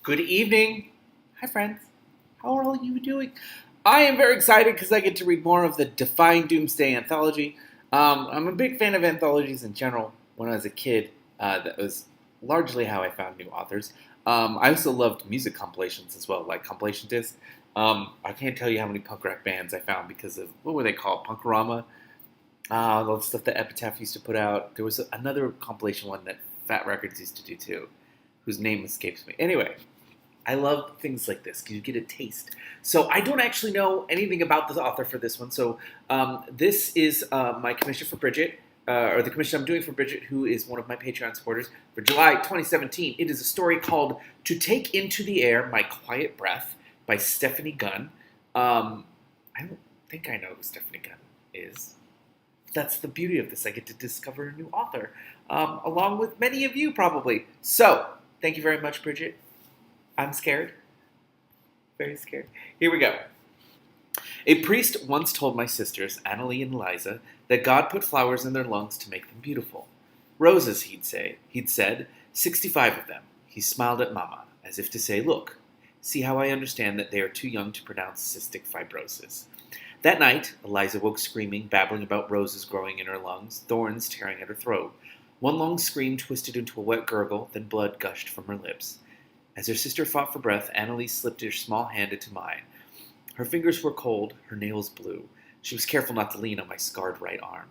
Good evening. Hi, friends. How are all you doing? I am very excited because I get to read more of the Defying Doomsday anthology. I'm a big fan of anthologies in general. When I was a kid, that was largely how I found new authors. I also loved music compilations as well, like compilation discs. I can't tell you how many punk rock bands I found because of what were they called? Punkorama. All the stuff that Epitaph used to put out. There was another compilation one that Fat Records used to do too, whose name escapes me. Anyway, I love things like this because you get a taste. So I don't actually know anything about the author for this one. So this is my commission for Bridget, or the commission I'm doing for Bridget, who is one of my Patreon supporters, for July 2017. It is a story called "To Take Into the Air My Quiet Breath" by Stephanie Gunn. I don't think I know who Stephanie Gunn is. That's the beauty of this. I get to discover a new author, along with many of you probably. So thank you very much, Bridget. I'm scared. Very scared. Here we go. A priest once told my sisters, Annalie and Eliza, that God put flowers in their lungs to make them beautiful. Roses, he'd said, 65 of them. He smiled at Mama, as if to say, look, see how I understand that they are too young to pronounce cystic fibrosis. That night, Eliza woke screaming, babbling about roses growing in her lungs, thorns tearing at her throat. One long scream twisted into a wet gurgle, then blood gushed from her lips. As her sister fought for breath, Annalie slipped her small hand into mine. Her fingers were cold, her nails blue. She was careful not to lean on my scarred right arm.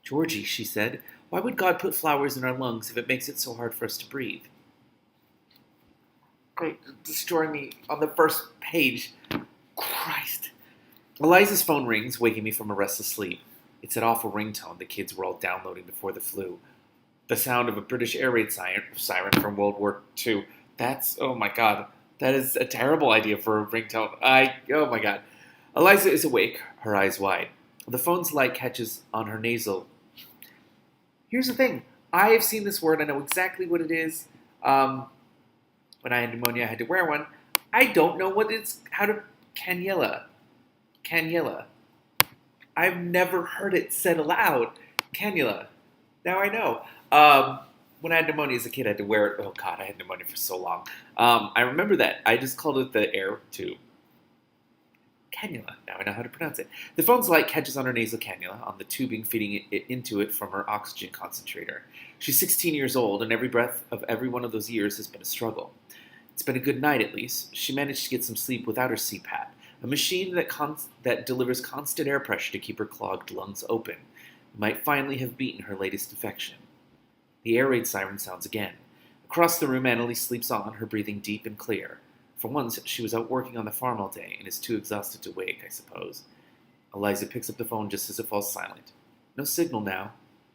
Georgie, she said, why would God put flowers in our lungs if it makes it so hard for us to breathe? Great, destroying me on the first page. Christ. Eliza's phone rings, waking me from a restless sleep. It's that awful ringtone the kids were all downloading before the flu. The sound of a British air raid siren from World War II. Oh my God, that is a terrible idea for a ringtone. Oh my God. Eliza is awake, her eyes wide. The phone's light catches on her nasal. Here's the thing. I have seen this word. I know exactly what it is. When I had pneumonia, I had to wear one. I don't know cannula. Cannula. I've never heard it said aloud. Cannula. Now I know. When I had pneumonia as a kid, I had to wear it. Oh, God, I had pneumonia for so long. I remember that. I just called it the air tube. Cannula. Now I know how to pronounce it. The phone's light catches on her nasal cannula, on the tubing feeding it into it from her oxygen concentrator. She's 16 years old, and every breath of every one of those years has been a struggle. It's been a good night, at least. She managed to get some sleep without her CPAP, a machine that delivers constant air pressure to keep her clogged lungs open. It might finally have beaten her latest infection. The air raid siren sounds again. Across the room, Annalie sleeps on, her breathing deep and clear. For once, she was out working on the farm all day and is too exhausted to wake, I suppose. Eliza picks up the phone just as it falls silent. No signal now.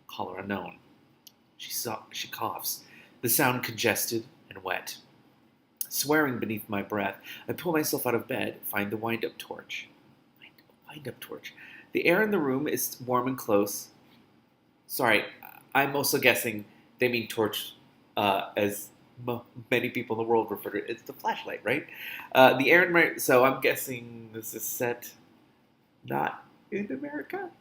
Caller unknown. She coughs, the sound congested and wet. Swearing beneath my breath, I pull myself out of bed, find the wind-up torch. Wind-up torch. The air in the room is warm and close. Sorry, I'm also guessing they mean torch as many people in the world refer to it. It's the flashlight, right? The air in my... So I'm guessing this is set not in America.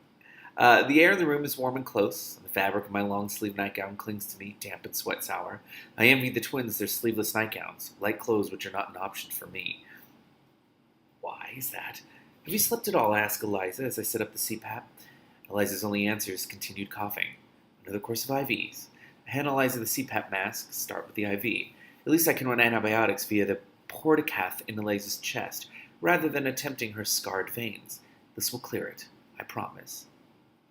The air in the room is warm and close. The fabric of my long-sleeve nightgown clings to me, damp and sweat-sour. I envy the twins their sleeveless nightgowns, light clothes which are not an option for me. Why is that? Have you slept at all? I ask Eliza as I set up the CPAP. Eliza's only answer is continued coughing. Another course of IVs. I hand Eliza the CPAP mask, start with the IV. At least I can run antibiotics via the portacath in Eliza's chest, rather than attempting her scarred veins. This will clear it, I promise.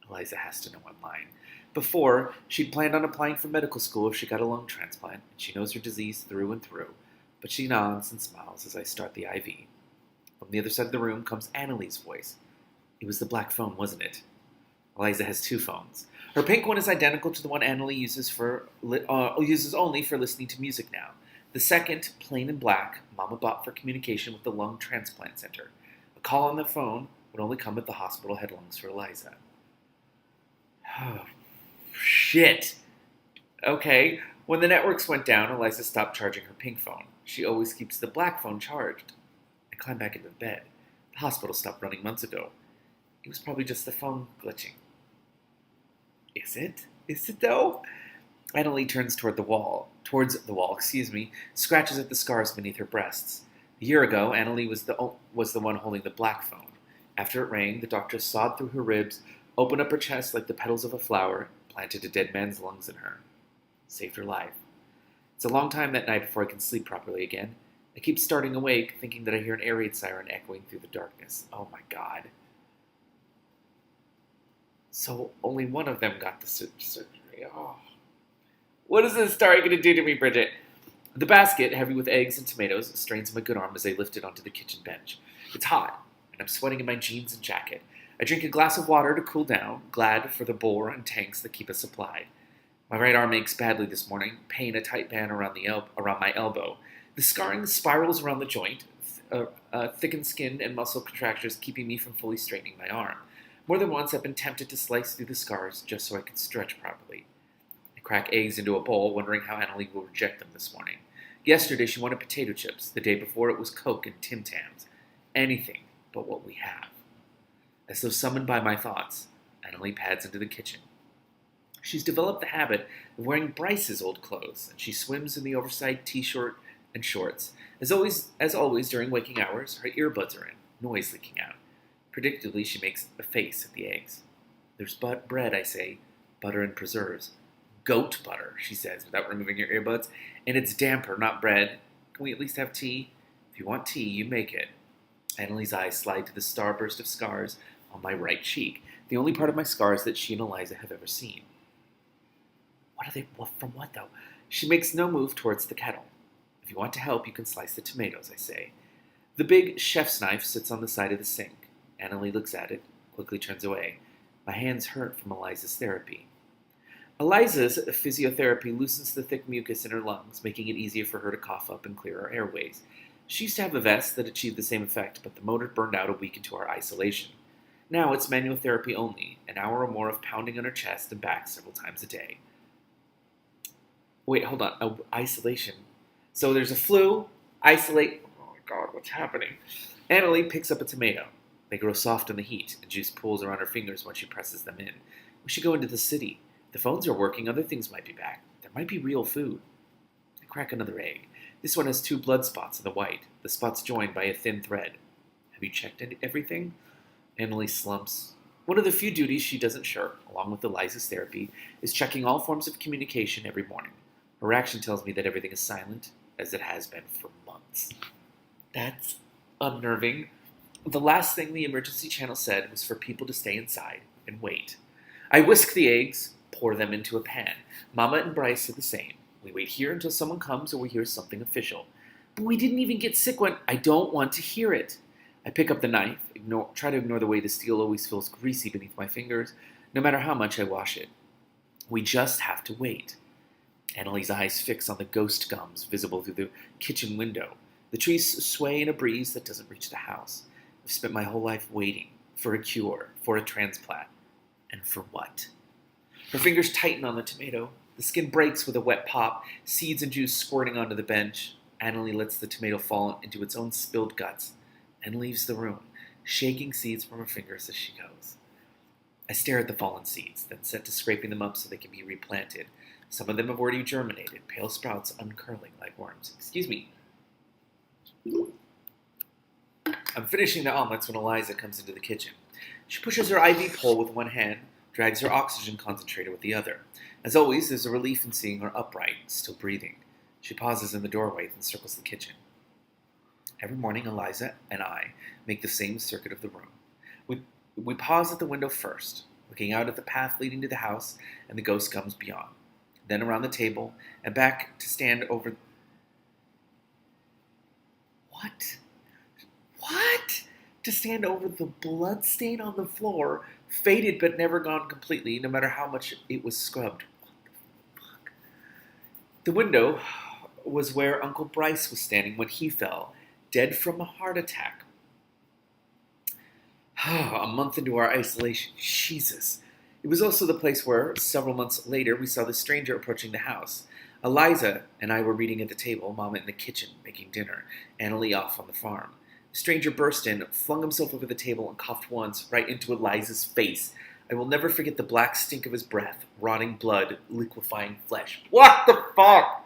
Eliza has to know I'm lying. Before, she'd planned on applying for medical school if she got a lung transplant, and she knows her disease through and through. But she nods and smiles as I start the IV. From the other side of the room comes Annalie's voice. It was the black phone, wasn't it? Eliza has two phones. Her pink one is identical to the one Annalie uses only for listening to music now. The second, plain and black, Mama bought for communication with the lung transplant center. A call on the phone would only come if the hospital had lungs for Eliza. Oh, shit. Okay. When the networks went down, Eliza stopped charging her pink phone. She always keeps the black phone charged. I climbed back into bed. The hospital stopped running months ago. It was probably just the phone glitching. Is it? Is it though? Annalie turns toward the wall. towards the wall, scratches at the scars beneath her breasts. A year ago, Annalie was the one holding the black phone. After it rang, the doctor sawed through her ribs, opened up her chest like the petals of a flower, planted a dead man's lungs in her. Saved her life. It's a long time that night before I can sleep properly again. I keep starting awake, thinking that I hear an air raid siren echoing through the darkness. Oh my God. So only one of them got the surgery. Oh. What is this story going to do to me, Bridget? The basket, heavy with eggs and tomatoes, strains my good arm as I lift it onto the kitchen bench. It's hot, and I'm sweating in my jeans and jacket. I drink a glass of water to cool down, glad for the bowl and tanks that keep us supplied. My right arm aches badly this morning, pain a tight band around my elbow. The scarring spirals around the joint, thickened skin and muscle contractures keeping me from fully straightening my arm. More than once I've been tempted to slice through the scars just so I could stretch properly. I crack eggs into a bowl, wondering how Annalie will reject them this morning. Yesterday she wanted potato chips. The day before it was Coke and Tim Tams. Anything but what we have. As though summoned by my thoughts, Annalie pads into the kitchen. She's developed the habit of wearing Bryce's old clothes, and she swims in the oversized t-shirt and shorts. As always, during waking hours, her earbuds are in, noise leaking out. Predictably, she makes a face at the eggs. There's bread, I say, butter and preserves. Goat butter, she says, without removing her earbuds, and it's damper, not bread. Can we at least have tea? If you want tea, you make it. Annalie's eyes slide to the starburst of scars on my right cheek, the only part of my scars that she and Eliza have ever seen. What are they from what, though? She makes no move towards the kettle. If you want to help, you can slice the tomatoes, I say. The big chef's knife sits on the side of the sink. Annalie looks at it, quickly turns away. My hands hurt from Eliza's therapy. Eliza's physiotherapy loosens the thick mucus in her lungs, making it easier for her to cough up and clear her airways. She used to have a vest that achieved the same effect, but the motor burned out a week into our isolation. Now it's manual therapy only, an hour or more of pounding on her chest and back several times a day. Wait, hold on. Isolation. So there's a flu, isolate. Oh my God, what's happening? Annalie picks up a tomato. They grow soft in the heat, and juice pools around her fingers when she presses them in. We should go into the city. The phones are working, other things might be back. There might be real food. I crack another egg. This one has 2 blood spots in the white, the spots joined by a thin thread. Have you checked everything? Annalie slumps. One of the few duties she doesn't shirk, along with Eliza's therapy, is checking all forms of communication every morning. Her reaction tells me that everything is silent, as it has been for months. That's unnerving. The last thing the emergency channel said was for people to stay inside and wait. I whisk the eggs, pour them into a pan. Mama and Bryce are the same. We wait here until someone comes or we hear something official. But we didn't even get sick when I don't want to hear it. I pick up the knife, try to ignore the way the steel always feels greasy beneath my fingers, no matter how much I wash it. We just have to wait. Annalie's eyes fix on the ghost gums visible through the kitchen window. The trees sway in a breeze that doesn't reach the house. I've spent my whole life waiting for a cure, for a transplant. And for what? Her fingers tighten on the tomato. The skin breaks with a wet pop, seeds and juice squirting onto the bench. Annalie lets the tomato fall into its own spilled guts and leaves the room, shaking seeds from her fingers as she goes. I stare at the fallen seeds, then set to scraping them up so they can be replanted. Some of them have already germinated, pale sprouts uncurling like worms. Excuse me. I'm finishing the omelets when Eliza comes into the kitchen. She pushes her IV pole with one hand, drags her oxygen concentrator with the other. As always, there's a relief in seeing her upright, still breathing. She pauses in the doorway and circles the kitchen. Every morning, Eliza and I make the same circuit of the room. We pause at the window first, looking out at the path leading to the house and the ghost gums beyond. Then around the table and back to stand over... What? To stand over the blood stain on the floor, faded but never gone completely, no matter how much it was scrubbed. What the fuck? The window was where Uncle Bryce was standing when he fell, dead from a heart attack. A month into our isolation. Jesus. It was also the place where, several months later, we saw the stranger approaching the house. Eliza and I were reading at the table, Mama in the kitchen, making dinner, Annalie off on the farm. The stranger burst in, flung himself over the table, and coughed once, right into Eliza's face. I will never forget the black stink of his breath, rotting blood, liquefying flesh. What the fuck?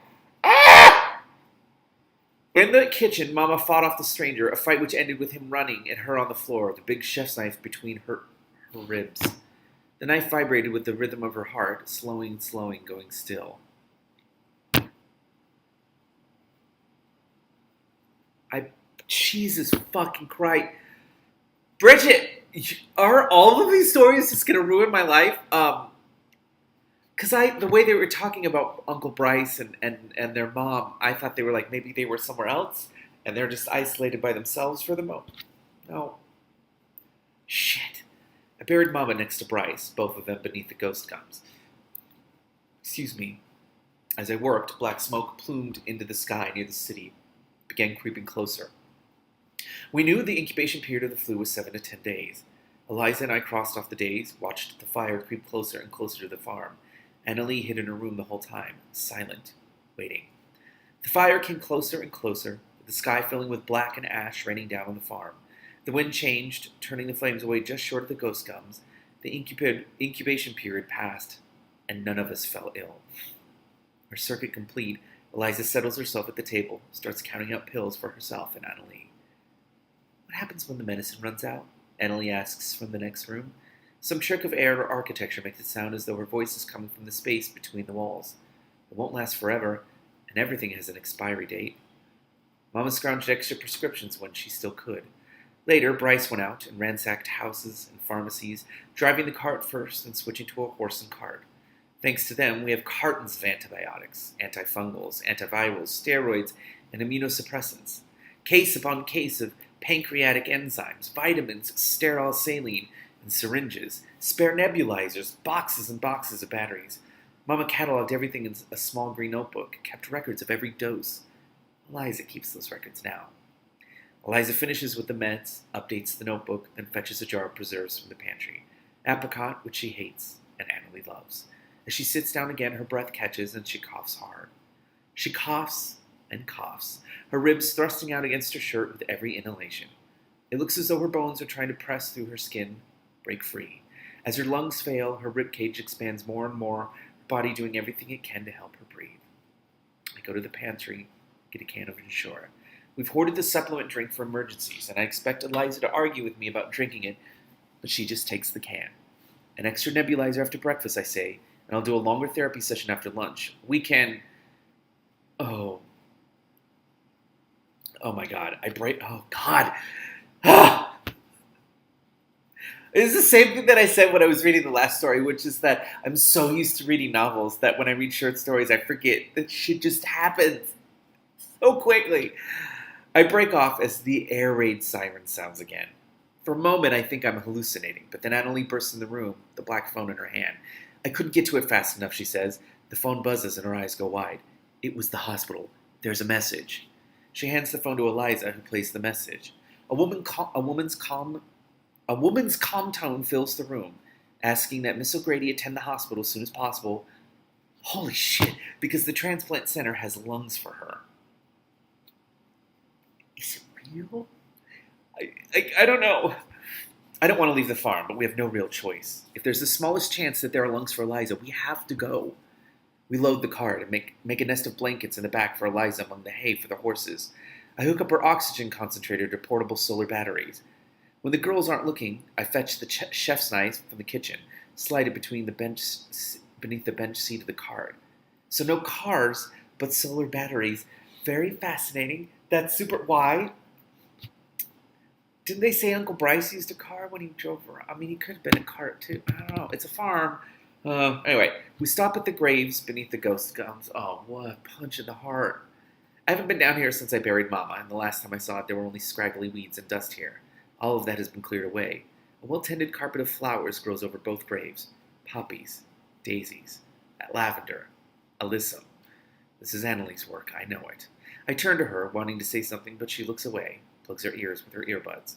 In the kitchen, Mama fought off the stranger, a fight which ended with him running and her on the floor, the big chef's knife between her ribs. The knife vibrated with the rhythm of her heart, slowing, going still. Jesus fucking Christ. Bridget, are all of these stories just going to ruin my life? Because the way they were talking about Uncle Bryce and their mom, I thought they were like, maybe they were somewhere else, and they're just isolated by themselves for the moment. No. Shit. I buried Mama next to Bryce, both of them beneath the ghost gums. Excuse me. As I worked, black smoke plumed into the sky near the city, began creeping closer. We knew the incubation period of the flu was 7 to 10 days. Eliza and I crossed off the days, watched the fire creep closer and closer to the farm. Annalie hid in her room the whole time, silent, waiting. The fire came closer and closer, the sky filling with black and ash raining down on the farm. The wind changed, turning the flames away just short of the ghost gums. The incubation period passed, and none of us fell ill. Her circuit complete, Eliza settles herself at the table, starts counting out pills for herself and Annalie. What happens when the medicine runs out? Annalie asks from the next room. Some trick of air or architecture makes it sound as though her voice is coming from the space between the walls. It won't last forever, and everything has an expiry date. Mama scrounged extra prescriptions when she still could. Later, Bryce went out and ransacked houses and pharmacies, driving the cart first and switching to a horse and cart. Thanks to them, we have cartons of antibiotics, antifungals, antivirals, steroids, and immunosuppressants. Case upon case of pancreatic enzymes, vitamins, sterile saline, and syringes, spare nebulizers, boxes and boxes of batteries. Mama cataloged everything in a small green notebook, kept records of every dose. Eliza keeps those records now. Eliza finishes with the meds, updates the notebook, then fetches a jar of preserves from the pantry. Apricot, which she hates, and Annalie loves. As she sits down again, her breath catches and she coughs hard. She coughs and coughs, her ribs thrusting out against her shirt with every inhalation. It looks as though her bones are trying to press through her skin, break free. As her lungs fail, her ribcage expands more and more, her body doing everything it can to help her breathe. I go to the pantry, get a can of Ensure. We've hoarded the supplement drink for emergencies, and I expect Eliza to argue with me about drinking it, but she just takes the can. An extra nebulizer after breakfast, I say, and I'll do a longer therapy session after lunch. We can... Oh my God. Oh God. Ah! It's the same thing that I said when I was reading the last story, which is that I'm so used to reading novels that when I read short stories, I forget that shit just happens so quickly. I break off as the air raid siren sounds again. For a moment, I think I'm hallucinating, but then Annalie bursts in the room, the black phone in her hand. I couldn't get to it fast enough, she says. The phone buzzes and her eyes go wide. It was the hospital. There's a message. She hands the phone to Eliza, who plays the message. A woman's calm tone fills the room, asking that Miss O'Grady attend the hospital as soon as possible. Holy shit, because the transplant center has lungs for her. Is it real? I don't know. I don't want to leave the farm, but we have no real choice. If there's the smallest chance that there are lungs for Eliza, we have to go. We load the cart and make a nest of blankets in the back for Eliza among the hay for the horses. I hook up her oxygen concentrator to portable solar batteries. When the girls aren't looking, I fetch the chef's knife from the kitchen, slide it beneath the bench seat of the cart. So no cars, but solar batteries. Very fascinating. That's super... Why? Didn't they say Uncle Bryce used a car when he drove around? I mean, he could have been a cart, too. I don't know. It's a farm. Anyway, we stop at the graves beneath the ghost gums. Oh, what a punch in the heart. I haven't been down here since I buried Mama, and the last time I saw it, there were only scraggly weeds and dust here. All of that has been cleared away. A well-tended carpet of flowers grows over both graves. Poppies, daisies, lavender, alyssum. This is Annalie's work, I know it. I turn to her, wanting to say something, but she looks away, plugs her ears with her earbuds.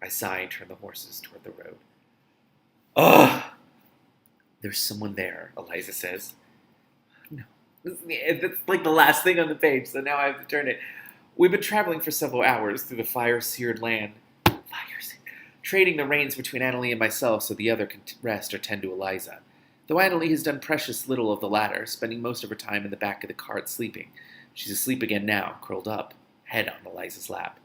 I sigh and turn the horses toward the road. Ugh! There's someone there, Eliza says. No. That's like the last thing on the page, so now I have to turn it. We've been traveling for several hours through the fire-seared land. Trading the reins between Annalie and myself so the other can rest or tend to Eliza. Though Annalie has done precious little of the latter, spending most of her time in the back of the cart sleeping. She's asleep again now, curled up, head on Eliza's lap.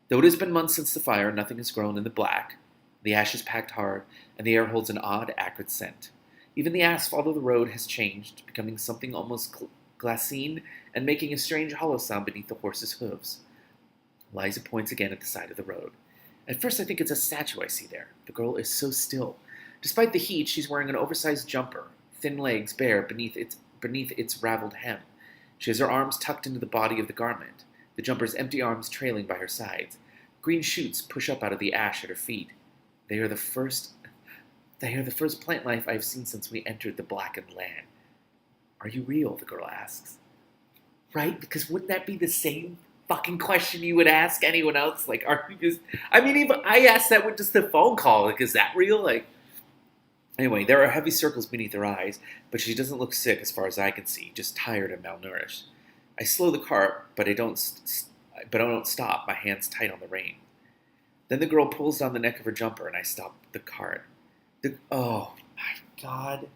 Though it has been months since the fire, nothing has grown in the black. The ash is packed hard, and the air holds an odd, acrid scent. Even the asphalt of the road has changed, becoming something almost glassine and making a strange hollow sound beneath the horse's hooves. Eliza points again at the side of the road. At first I think it's a statue I see there. The girl is so still. Despite the heat, she's wearing an oversized jumper, thin legs bare beneath its raveled hem. She has her arms tucked into the body of the garment, the jumper's empty arms trailing by her sides. Green shoots push up out of the ash at her feet. They are the first plant life I have seen since we entered the blackened land. Are you real? The girl asks. Right? Because wouldn't that be the same fucking question you would ask anyone else? Like, are you just... I mean, even I asked that with just a phone call. Like, is that real? Like... Anyway, there are heavy circles beneath her eyes, but she doesn't look sick as far as I can see, just tired and malnourished. I slow the car, but I don't stop, my hands tight on the rein. Then the girl pulls down the neck of her jumper, and I stop the cart. Oh, my God.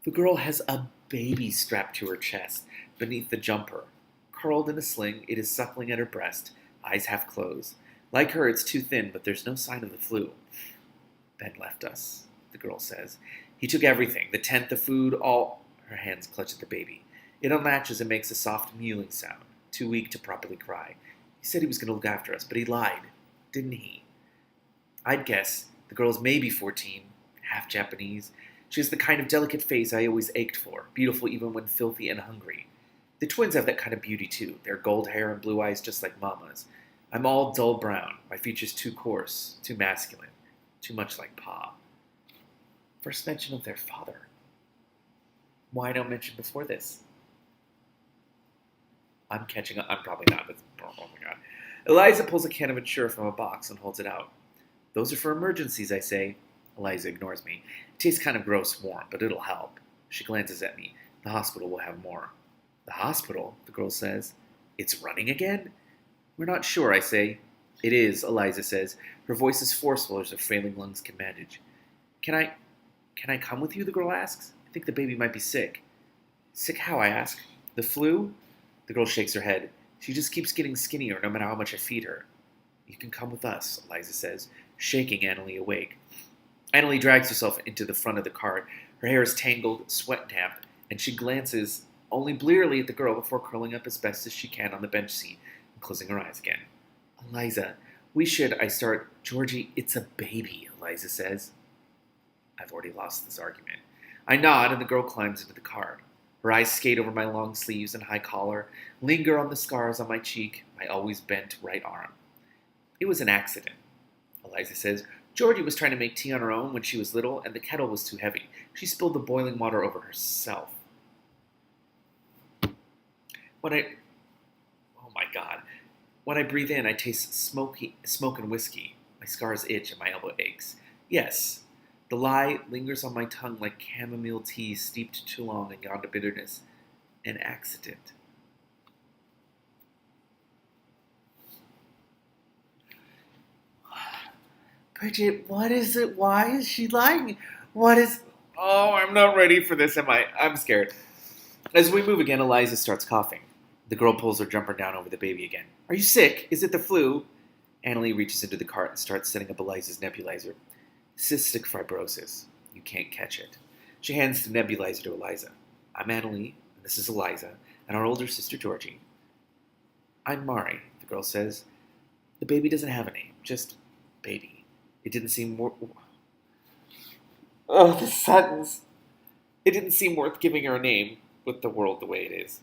The girl has a baby strapped to her chest, beneath the jumper. Curled in a sling, it is suckling at her breast, eyes half closed. Like her, it's too thin, but there's no sign of the flu. Ben left us, the girl says. He took everything, the tent, the food, all. Her hands clutch at the baby. It unlatches and makes a soft mewling sound, too weak to properly cry. He said he was going to look after us, but he lied, didn't he? I'd guess the girl's maybe 14, half Japanese. She has the kind of delicate face I always ached for, beautiful even when filthy and hungry. The twins have that kind of beauty too, their gold hair and blue eyes just like Mama's. I'm all dull brown, my features too coarse, too masculine, too much like Pa. First mention of their father. Why no mention before this? I'm catching up. I'm probably not. Oh my God. Eliza pulls a can of Ensure from a box and holds it out. Those are for emergencies, I say. Eliza ignores me. It tastes kind of gross warm, but it'll help. She glances at me. The hospital will have more. The hospital? The girl says. It's running again? We're not sure, I say. It is, Eliza says. Her voice is forceful as her failing lungs can manage. Can I come with you? The girl asks. I think the baby might be sick. Sick how? I ask. The flu? The girl shakes her head. She just keeps getting skinnier no matter how much I feed her. You can come with us, Eliza says, shaking Annalie awake. Annalie drags herself into the front of the cart. Her hair is tangled, sweat damp, and she glances only blearily at the girl before curling up as best as she can on the bench seat and closing her eyes again. Eliza, we should, I start. Georgie, it's a baby, Eliza says. I've already lost this argument. I nod and the girl climbs into the cart. Her eyes skate over my long sleeves and high collar, linger on the scars on my cheek, my always bent right arm. It was an accident, Eliza says. Georgie was trying to make tea on her own when she was little, and the kettle was too heavy. She spilled the boiling water over herself. Oh my God. When I breathe in, I taste smoke and whiskey. My scars itch and my elbow aches. Yes, the lie lingers on my tongue like chamomile tea steeped too long in yonder bitterness. An accident. Bridget, what is it? Why is she lying? What is... Oh, I'm not ready for this, am I? I'm scared. As we move again, Eliza starts coughing. The girl pulls her jumper down over the baby again. Are you sick? Is it the flu? Annalie reaches into the cart and starts setting up Eliza's nebulizer. Cystic fibrosis. You can't catch it. She hands the nebulizer to Eliza. I'm Annalie, and this is Eliza, and our older sister Georgie. I'm Mari, the girl says. The baby doesn't have a name, just baby. It didn't seem more... Oh, this sentence. It didn't seem worth giving her a name with the world the way it is.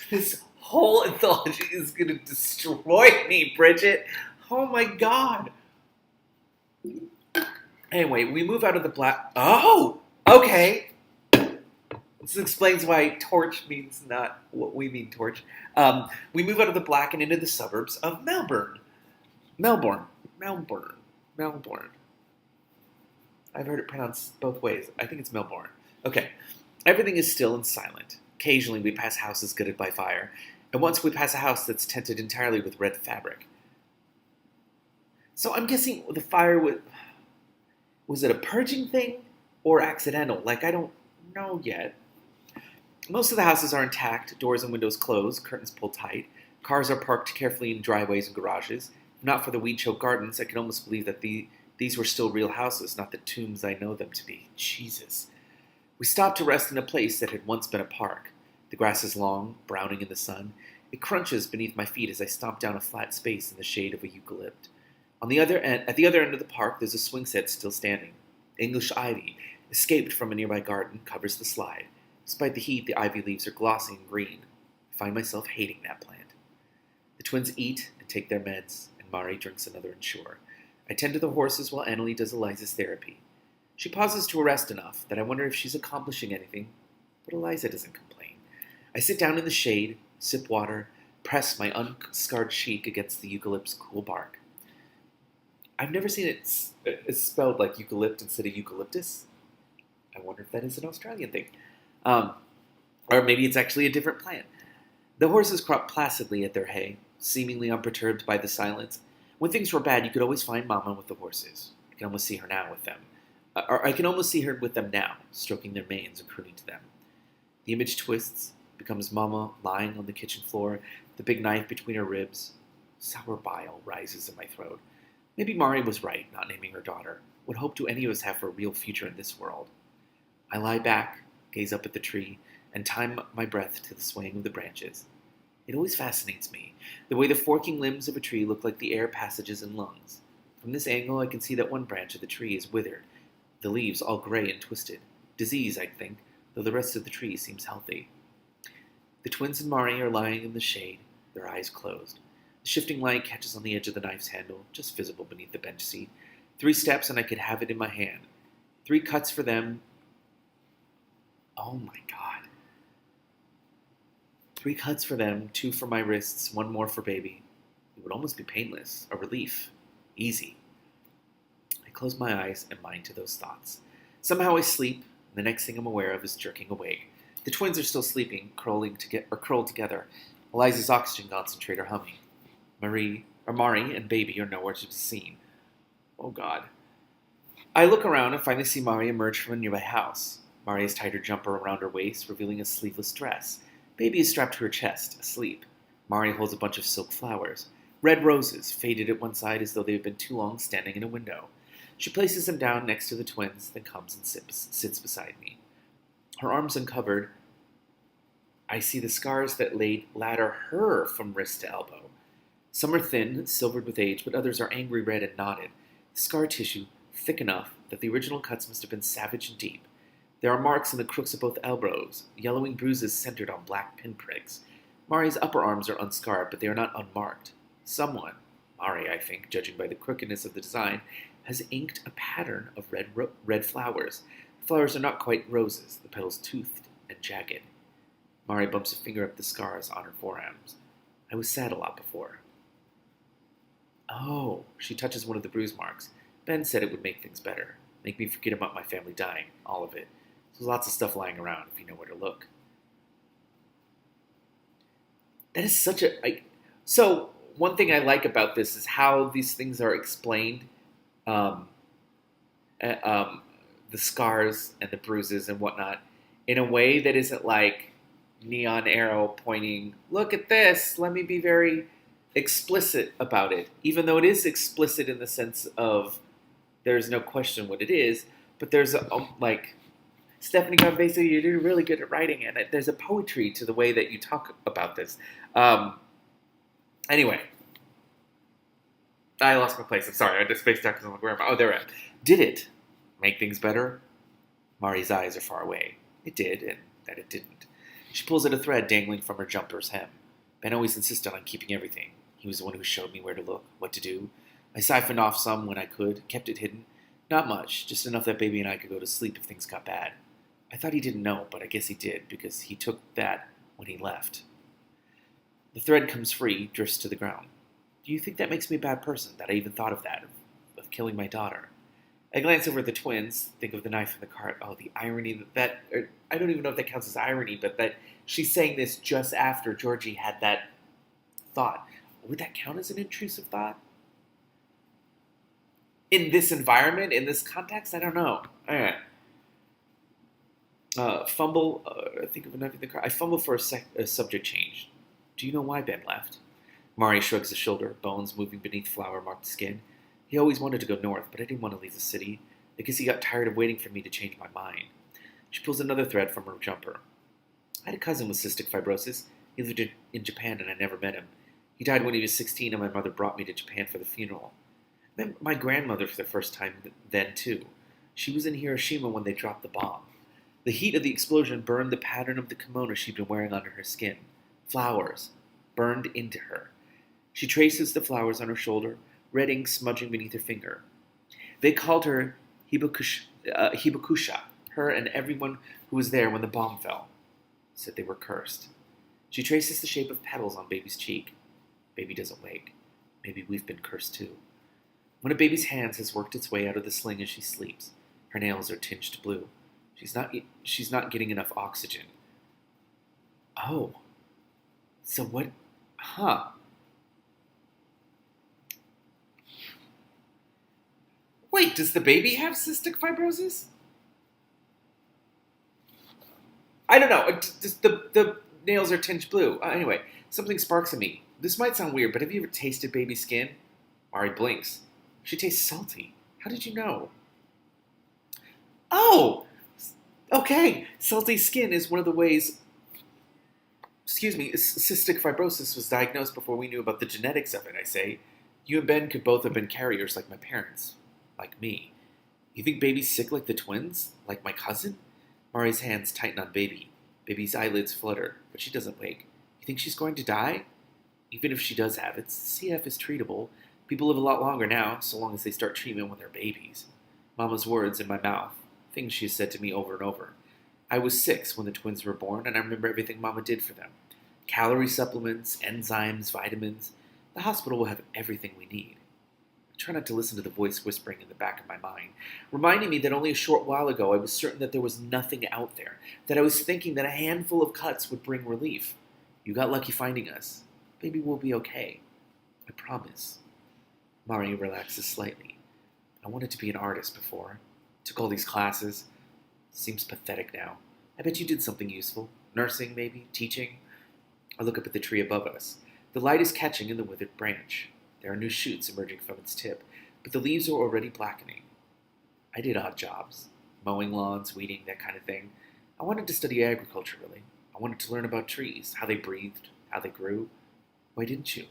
This whole anthology is going to destroy me, Bridget. Oh my God. Anyway, we move out of the black... Oh! Okay. This explains why torch means not what we mean torch. We move out of the black and into the suburbs of Melbourne. Melbourne. I've heard it pronounced both ways. I think it's Melbourne. Okay. Everything is still and silent. Occasionally we pass houses gutted by fire, and once we pass a house that's tented entirely with red fabric. So I'm guessing the fire was it a purging thing or accidental? Like, I don't No, yet. Most of the houses are intact, doors and windows closed, curtains pulled tight. Cars are parked carefully in driveways and garages. If not for the weed-choked gardens, I can almost believe that these were still real houses, not the tombs I know them to be. Jesus. We stopped to rest in a place that had once been a park. The grass is long, browning in the sun. It crunches beneath my feet as I stomp down a flat space in the shade of a eucalypt. At the other end of the park, there's a swing set still standing. English ivy, escaped from a nearby garden, covers the slide. Despite the heat, the ivy leaves are glossy and green. I find myself hating that plant. The twins eat and take their meds, and Mari drinks another Ensure. I tend to the horses while Annalie does Eliza's therapy. She pauses to rest enough that I wonder if she's accomplishing anything, but Eliza doesn't complain. I sit down in the shade, sip water, press my unscarred cheek against the eucalypt's cool bark. I've never seen it spelled like eucalypt instead of eucalyptus. I wonder if that is an Australian thing. Or maybe it's actually a different plant. The horses crop placidly at their hay, seemingly unperturbed by the silence. When things were bad, you could always find Mama with the horses. I can almost see her now with them. Or I can almost see her with them now, stroking their manes and crooning to them. The image twists, becomes Mama lying on the kitchen floor, the big knife between her ribs. Sour bile rises in my throat. Maybe Mari was right, not naming her daughter. What hope do any of us have for a real future in this world? I lie back, gaze up at the tree, and time my breath to the swaying of the branches. It always fascinates me, the way the forking limbs of a tree look like the air passages in lungs. From this angle, I can see that one branch of the tree is withered, the leaves all gray and twisted. Disease, I think, though the rest of the tree seems healthy. The twins and Mari are lying in the shade, their eyes closed. The shifting light catches on the edge of the knife's handle, just visible beneath the bench seat. 3 steps and I could have it in my hand. 3 cuts for them. Oh my God. 3 cuts for them, 2 for my wrists, 1 more for baby. It would almost be painless, a relief, easy. I close my eyes and mind to those thoughts. Somehow I sleep, and the next thing I'm aware of is jerking awake. The twins are still sleeping, curled together. Eliza's oxygen concentrator humming. Mari and baby are nowhere to be seen. Oh God. I look around and finally see Mari emerge from a nearby house. Mari has tied her jumper around her waist, revealing a sleeveless dress. Baby is strapped to her chest, asleep. Mari holds a bunch of silk flowers. Red roses, faded at one side as though they had been too long standing in a window. She places them down next to the twins, then comes and sits beside me. Her arms uncovered, I see the scars that ladder her from wrist to elbow. Some are thin, silvered with age, but others are angry red and knotted. Scar tissue thick enough that the original cuts must have been savage and deep. There are marks in the crooks of both elbows, yellowing bruises centered on black pinpricks. Mari's upper arms are unscarred, but they are not unmarked. Someone, Mari, I think, judging by the crookedness of the design, has inked a pattern of red flowers. The flowers are not quite roses, the petals toothed and jagged. Mari bumps a finger up the scars on her forearms. I was sad a lot before. Oh, she touches one of the bruise marks. Ben said it would make things better. Make me forget about my family dying, all of it. There's lots of stuff lying around if you know where to look. That is such a... So, one thing I like about this is how these things are explained. The scars and the bruises and whatnot in a way that isn't like neon arrow pointing, look at this, let me be very explicit about it. Even though it is explicit in the sense of there's no question what it is, but there's Stephanie Gunn, basically, you're really good at writing, and there's a poetry to the way that you talk about this. Anyway, I lost my place. I'm sorry. I just spaced out because I'm like, where am I? Oh, there I am. Did it make things better? Mari's eyes are far away. It did, and that it didn't. She pulls at a thread dangling from her jumper's hem. Ben always insisted on keeping everything. He was the one who showed me where to look, what to do. I siphoned off some when I could, kept it hidden. Not much, just enough that baby and I could go to sleep if things got bad. I thought he didn't know, but I guess he did, because he took that when he left. The thread comes free, drifts to the ground. Do you think that makes me a bad person, that I even thought of that, of killing my daughter? I glance over at the twins, think of the knife in the cart. Oh, the irony I don't even know if that counts as irony, but that she's saying this just after Georgie had that thought. Would that count as an intrusive thought? In this environment, in this context, I don't know. Think of another thing. I fumble for a subject change. Do you know why Ben left? Mari shrugs his shoulder, bones moving beneath flour-marked skin. He always wanted to go north, but I didn't want to leave the city. I guess he got tired of waiting for me to change my mind. She pulls another thread from her jumper. I had a cousin with cystic fibrosis. He lived in Japan and I never met him. He died when he was 16 and my mother brought me to Japan for the funeral. I met my grandmother for the first time then, too. She was in Hiroshima when they dropped the bomb. The heat of the explosion burned the pattern of the kimono she'd been wearing under her skin. Flowers. Burned into her. She traces the flowers on her shoulder, red ink smudging beneath her finger. They called her Hibakusha, her and everyone who was there when the bomb fell. Said they were cursed. She traces the shape of petals on baby's cheek. Baby doesn't wake. Maybe we've been cursed too. One of baby's hands has worked its way out of the sling as she sleeps. Her nails are tinged blue. She's not getting enough oxygen. Oh. So what? Huh. Wait, does the baby have cystic fibrosis? I don't know. The nails are tinged blue. Anyway, something sparks in me. This might sound weird, but have you ever tasted baby skin? Mari blinks. She tastes salty. How did you know? Oh! Okay. Salty skin is one of the ways... cystic fibrosis was diagnosed before we knew about the genetics of it, I say. You and Ben could both have been carriers like my parents. Like me. You think baby's sick like the twins? Like my cousin? Mari's hands tighten on baby. Baby's eyelids flutter, but she doesn't wake. You think she's going to die? Even if she does have it, CF is treatable. People live a lot longer now, so long as they start treatment when they're babies. Mama's words in my mouth, things she has said to me over and over. I was 6 when the twins were born, and I remember everything Mama did for them. Calorie supplements, enzymes, vitamins. The hospital will have everything we need. I try not to listen to the voice whispering in the back of my mind, reminding me that only a short while ago I was certain that there was nothing out there, that I was thinking that a handful of cuts would bring relief. You got lucky finding us. Baby will be okay. I promise. Mari relaxes slightly. I wanted to be an artist before. Took all these classes. Seems pathetic now. I bet you did something useful. Nursing, maybe? Teaching? I look up at the tree above us. The light is catching in the withered branch. There are new shoots emerging from its tip, but the leaves are already blackening. I did odd jobs. Mowing lawns, weeding, that kind of thing. I wanted to study agriculture, really. I wanted to learn about trees, how they breathed, how they grew. Why didn't you?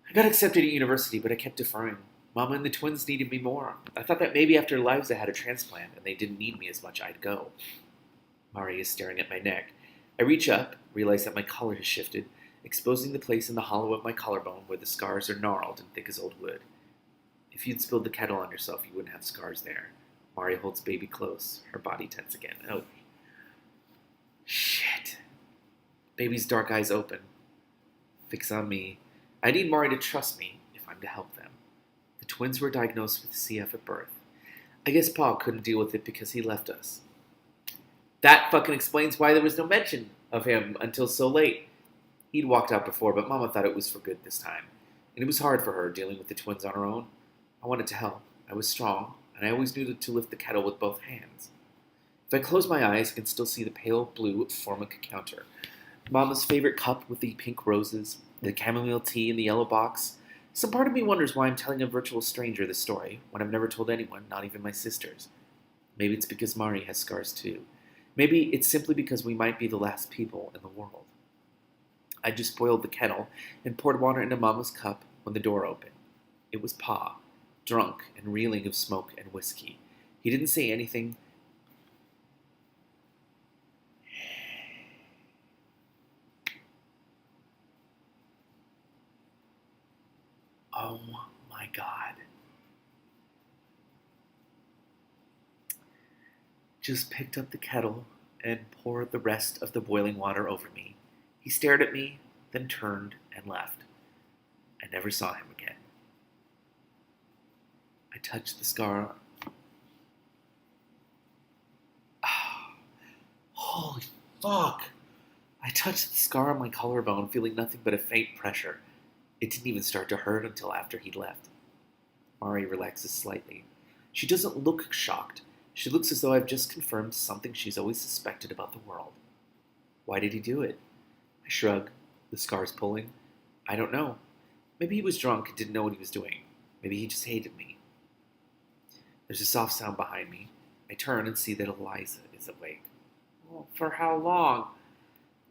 I got accepted at university, but I kept deferring. Mama and the twins needed me more. I thought that maybe after Liza had a transplant and they didn't need me as much, I'd go. Mari is staring at my neck. I reach up, realize that my collar has shifted, exposing the place in the hollow of my collarbone where the scars are gnarled and thick as old wood. If you'd spilled the kettle on yourself, you wouldn't have scars there. Mari holds baby close, her body tense again. Oh, shit. Baby's dark eyes open. Fix on me. I need Mari to trust me if I'm to help them. The twins were diagnosed with CF at birth. I guess Pa couldn't deal with it because he left us. That fucking explains why there was no mention of him until so late. He'd walked out before, but Mama thought it was for good this time. And it was hard for her, dealing with the twins on her own. I wanted to help. I was strong, and I always knew to lift the kettle with both hands. If I close my eyes, I can still see the pale blue Formica counter. Mama's favorite cup with the pink roses, the chamomile tea in the yellow box. Some part of me wonders why I'm telling a virtual stranger this story when I've never told anyone, not even my sisters. Maybe it's because Mari has scars too. Maybe it's simply because we might be the last people in the world. I just boiled the kettle and poured water into Mama's cup when the door opened. It was Pa, drunk and reeling of smoke and whiskey. He didn't say anything. Oh my God. Just picked up the kettle and poured the rest of the boiling water over me. He stared at me, then turned and left. I never saw him again. I touched the scar. Oh, holy fuck! I touched the scar on my collarbone, feeling nothing but a faint pressure. It didn't even start to hurt until after he'd left. Mari relaxes slightly. She doesn't look shocked, She looks as though I've just confirmed something she's always suspected about the world. Why did he do it? I shrug, the scars pulling. I don't know. Maybe he was drunk and didn't know what he was doing. Maybe he just hated me. There's a soft sound behind me. I turn and see that Eliza is awake. Oh, for how long?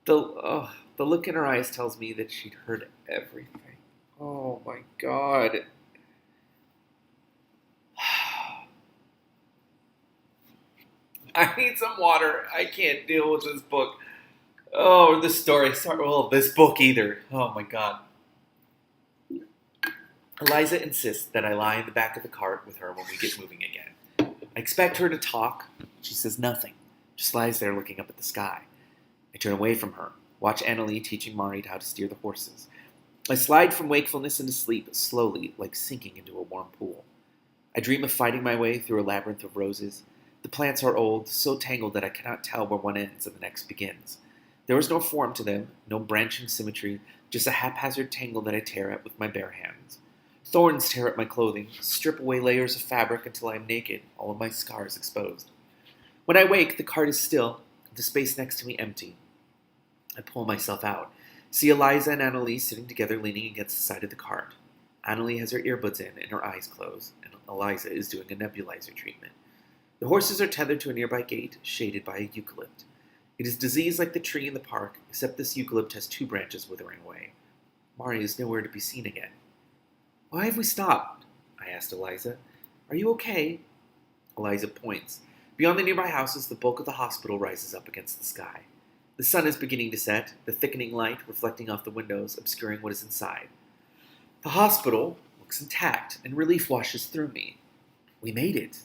The look in her eyes tells me that she'd heard everything. Oh my God. I need some water. I can't deal with this book. Oh, this story. Sorry, well, this book either. Oh my God. Eliza insists that I lie in the back of the cart with her when we get moving again. I expect her to talk. She says nothing. Just lies there looking up at the sky. I turn away from her. Watch Annalie teaching Mari how to steer the horses. I slide from wakefulness into sleep slowly, like sinking into a warm pool. I dream of fighting my way through a labyrinth of roses. The plants are old, so tangled that I cannot tell where one ends and the next begins. There is no form to them, no branching symmetry, just a haphazard tangle that I tear at with my bare hands. Thorns tear at my clothing, strip away layers of fabric until I am naked, all of my scars exposed. When I wake, the cart is still, the space next to me empty. I pull myself out. See Eliza and Annalie sitting together leaning against the side of the cart. Annalie has her earbuds in and her eyes closed, and Eliza is doing a nebulizer treatment. The horses are tethered to a nearby gate, shaded by a eucalypt. It is diseased like the tree in the park, except this eucalypt has 2 branches withering away. Mari is nowhere to be seen again. Why have we stopped? I asked Eliza. Are you okay? Eliza points. Beyond the nearby houses, the bulk of the hospital rises up against the sky. The sun is beginning to set, the thickening light reflecting off the windows, obscuring what is inside. The hospital looks intact, and relief washes through me. We made it.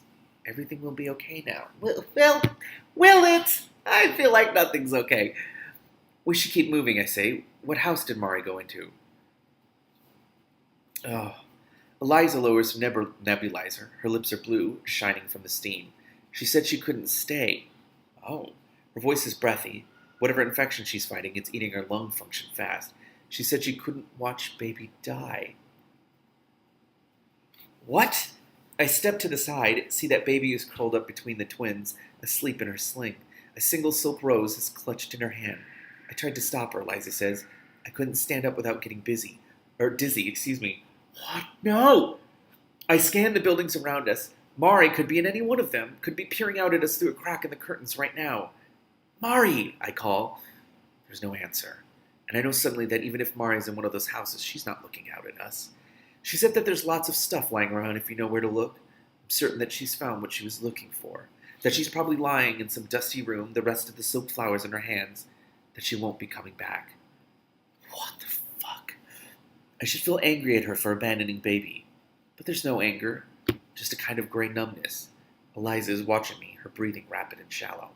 Everything will be okay now. Will it? I feel like nothing's okay. We should keep moving, I say. What house did Mari go into? Oh. Eliza lowers her nebulizer. Her lips are blue, shining from the steam. She said she couldn't stay. Oh. Her voice is breathy. Whatever infection she's fighting, it's eating her lung function fast. She said she couldn't watch baby die. What? I step to the side, see that baby is curled up between the twins, asleep in her sling. A single silk rose is clutched in her hand. I tried to stop her, Eliza says. I couldn't stand up without getting dizzy. What? No! I scan the buildings around us. Mari could be in any one of them, could be peering out at us through a crack in the curtains right now. Mari, I call. There's no answer. And I know suddenly that even if Mari's in one of those houses, she's not looking out at us. She said that there's lots of stuff lying around if you know where to look. I'm certain that she's found what she was looking for. That she's probably lying in some dusty room, the rest of the silk flowers in her hands. That she won't be coming back. What the fuck? I should feel angry at her for abandoning baby. But there's no anger. Just a kind of gray numbness. Eliza is watching me, her breathing rapid and shallow.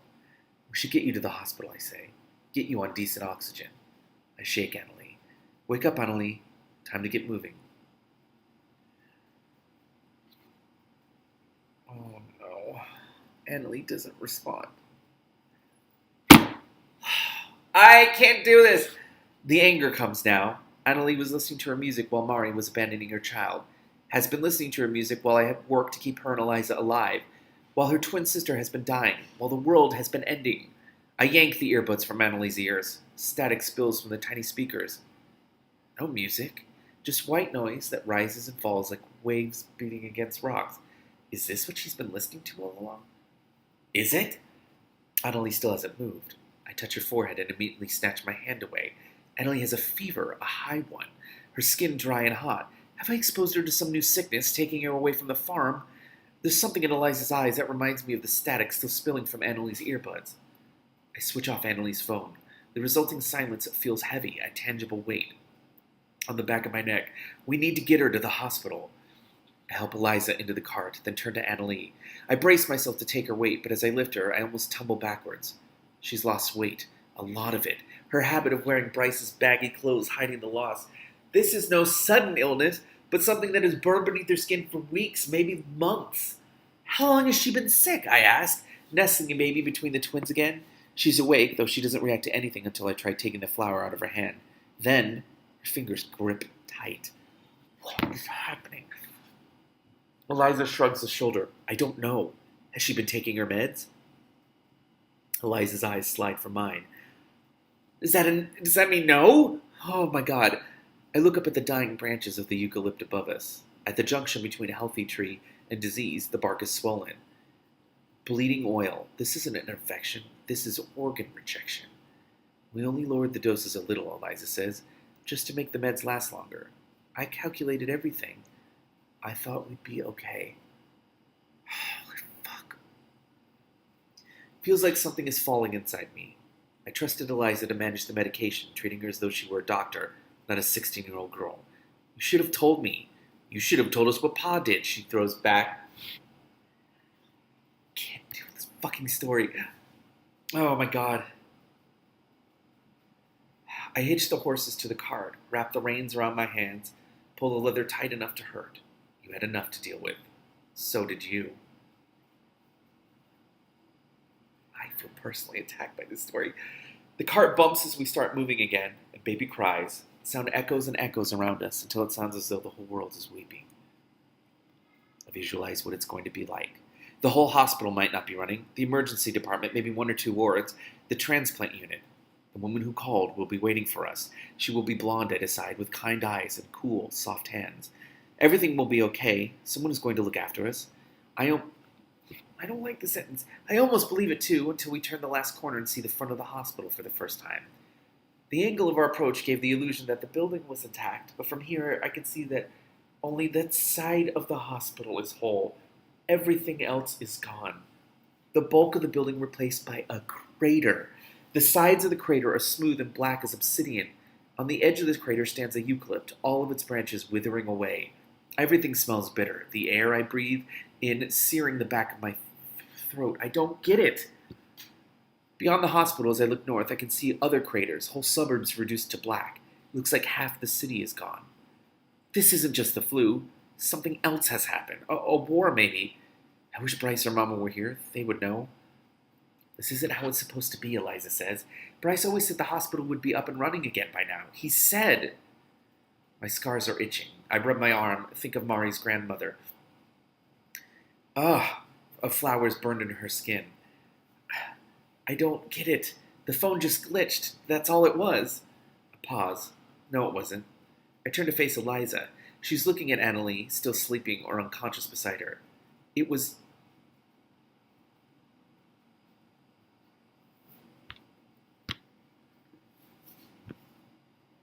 We should get you to the hospital, I say. Get you on decent oxygen. I shake Annalie. Wake up, Annalie. Time to get moving. Oh no. Annalie doesn't respond. I can't do this! The anger comes now. Annalie was listening to her music while Mari was abandoning her child. Has been listening to her music while I had worked to keep her and Eliza alive. While her twin sister has been dying. While the world has been ending. I yank the earbuds from Annalie's ears. Static spills from the tiny speakers. No music. Just white noise that rises and falls like waves beating against rocks. Is this what she's been listening to all along? Is it? Annalie still hasn't moved. I touch her forehead and immediately snatch my hand away. Annalie has a fever, a high one. Her skin dry and hot. Have I exposed her to some new sickness, taking her away from the farm? There's something in Eliza's eyes that reminds me of the static still spilling from Annalie's earbuds. I switch off Annalie's phone. The resulting silence feels heavy, a tangible weight on the back of my neck. We need to get her to the hospital. I help Eliza into the cart, then turn to Annalie. I brace myself to take her weight, but as I lift her, I almost tumble backwards. She's lost weight, a lot of it. Her habit of wearing Bryce's baggy clothes hiding the loss. This is no sudden illness, but something that has burned beneath her skin for weeks, maybe months. How long has she been sick? I asked, nestling a baby between the twins again. She's awake, though she doesn't react to anything until I try taking the flower out of her hand. Then, her fingers grip tight. What is happening? Eliza shrugs a shoulder. I don't know. Has she been taking her meds? Eliza's eyes slide from mine. Does that mean no? Oh my god. I look up at the dying branches of the eucalypt above us. At the junction between a healthy tree and disease, the bark is swollen. Bleeding oil. This isn't an infection. This is organ rejection. We only lowered the doses a little, Eliza says, just to make the meds last longer. I calculated everything. I thought we'd be okay. Holy fuck. Feels like something is falling inside me. I trusted Eliza to manage the medication, treating her as though she were a doctor, not a 16-year-old girl. You should have told me. You should have told us what Pa did, she throws back. Can't do this fucking story. Oh my god. I hitched the horses to the cart, wrapped the reins around my hands, pulled the leather tight enough to hurt. You had enough to deal with. So did you. I feel personally attacked by this story. The cart bumps as we start moving again, and baby cries. The sound echoes and echoes around us until it sounds as though the whole world is weeping. I visualize what it's going to be like. The whole hospital might not be running. The emergency department, maybe 1 or 2 wards. The transplant unit. The woman who called will be waiting for us. She will be blonde, I decide, with kind eyes and cool, soft hands. Everything will be okay. Someone is going to look after us. I don't like the sentence. I almost believe it too, until we turn the last corner and see the front of the hospital for the first time. The angle of our approach gave the illusion that the building was intact, but from here I could see that only that side of the hospital is whole. Everything else is gone. The bulk of the building replaced by a crater. The sides of the crater are smooth and black as obsidian. On the edge of this crater stands a eucalypt, all of its branches withering away. Everything smells bitter. The air I breathe in searing the back of my throat. I don't get it. Beyond the hospital, as I look north, I can see other craters, whole suburbs reduced to black. It looks like half the city is gone. This isn't just the flu. Something else has happened. A war, maybe. I wish Bryce or Mama were here. They would know. This isn't how it's supposed to be, Eliza says. Bryce always said the hospital would be up and running again by now. He said. My scars are itching. I rub my arm, think of Mari's grandmother. Of flowers burned into her skin. I don't get it. The phone just glitched. That's all it was. A pause. No, it wasn't. I turn to face Eliza. She's looking at Annalie, still sleeping or unconscious beside her. It was...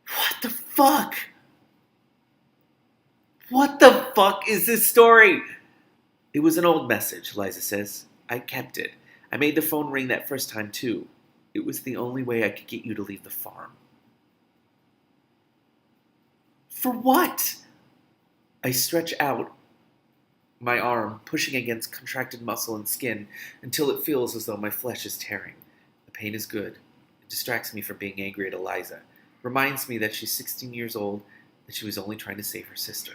What the fuck? What the fuck is this story? It was an old message, Eliza says. I kept it. I made the phone ring that first time, too. It was the only way I could get you to leave the farm. For what? I stretch out my arm, pushing against contracted muscle and skin until it feels as though my flesh is tearing. The pain is good. It distracts me from being angry at Eliza. Reminds me that she's 16 years old, that she was only trying to save her sister.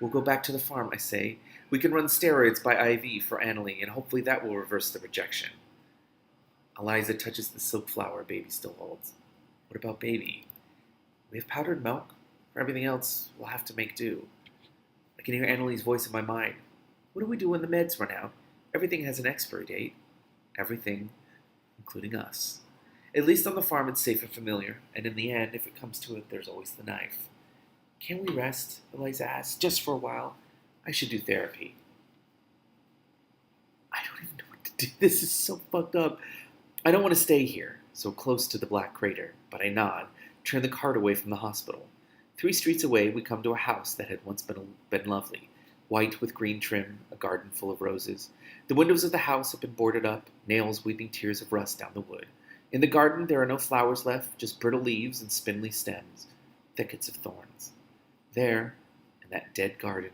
We'll go back to the farm, I say. We can run steroids by IV for Annalie, and hopefully that will reverse the rejection. Eliza touches the silk flower Baby still holds. What about Baby? We have powdered milk. For everything else, we'll have to make do. I can hear Annalie's voice in my mind. What do we do when the meds run out? Everything has an expiry date. Everything, including us. At least on the farm it's safe and familiar, and in the end, if it comes to it, there's always the knife. Can we rest? Eliza asks, just for a while. I should do therapy. I don't even know what to do. This is so fucked up. I don't want to stay here, so close to the black crater, but I nod, turn the cart away from the hospital. 3 streets away, we come to a house that had once been lovely, white with green trim, a garden full of roses. The windows of the house have been boarded up, nails weeping tears of rust down the wood. In the garden, there are no flowers left, just brittle leaves and spindly stems, thickets of thorns. There, in that dead garden,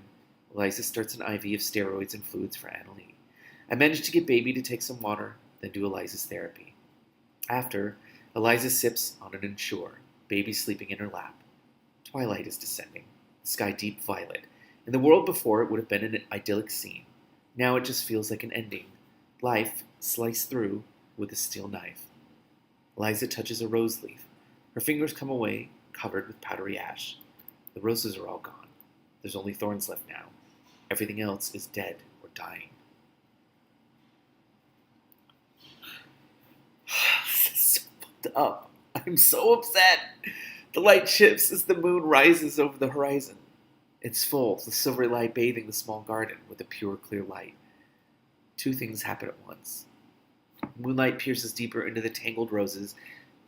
Eliza starts an IV of steroids and fluids for Annalie. I manage to get Baby to take some water, then do Eliza's therapy. After, Eliza sips on an Ensure, Baby sleeping in her lap. Twilight is descending, the sky deep violet. In the world before, it would have been an idyllic scene. Now it just feels like an ending. Life sliced through with a steel knife. Eliza touches a rose leaf. Her fingers come away, covered with powdery ash. The roses are all gone. There's only thorns left now. Everything else is dead or dying. This is so fucked up. I'm so upset. The light shifts as the moon rises over the horizon. It's full, the silvery light bathing the small garden with a pure, clear light. Two things happen at once. Moonlight pierces deeper into the tangled roses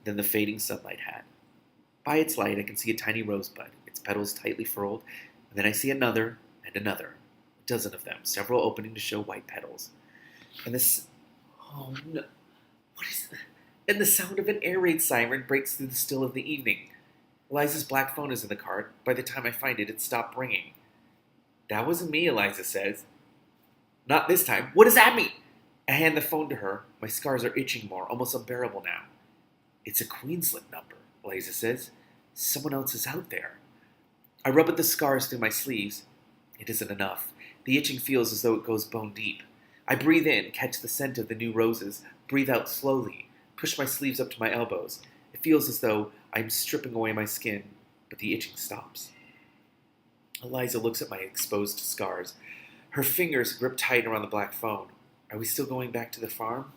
than the fading sunlight had. By its light, I can see a tiny rosebud, its petals tightly furled, and then I see another and another, a dozen of them, several opening to show white petals. And this, oh no, what is that? And the sound of an air raid siren breaks through the still of the evening. Eliza's black phone is in the cart. By the time I find it, it's stopped ringing. That wasn't me, Eliza says. Not this time. What does that mean? I hand the phone to her. My scars are itching more, almost unbearable now. It's a Queensland number, Eliza says. Someone else is out there. I rub at the scars through my sleeves. It isn't enough. The itching feels as though it goes bone deep. I breathe in, catch the scent of the new roses, breathe out slowly, push my sleeves up to my elbows. It feels as though I'm stripping away my skin, but the itching stops. Eliza looks at my exposed scars. Her fingers grip tight around the black phone. Are we still going back to the farm?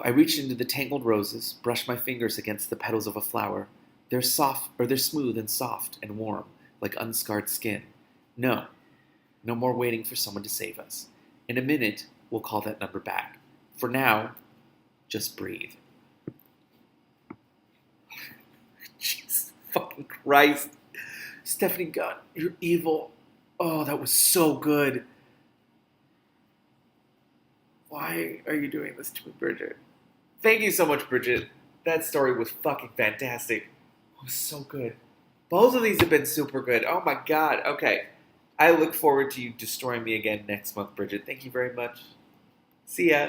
I reach into the tangled roses, brush my fingers against the petals of a flower. They're smooth and soft and warm, like unscarred skin. No more waiting for someone to save us. In a minute, we'll call that number back. For now, just breathe. Jesus fucking Christ. Stephanie Gunn, you're evil. Oh, that was so good. Why are you doing this to me, Bridget? Thank you so much, Bridget. That story was fucking fantastic. It was so good. Both of these have been super good. Oh my god. Okay. I look forward to you destroying me again next month, Bridget. Thank you very much. See ya.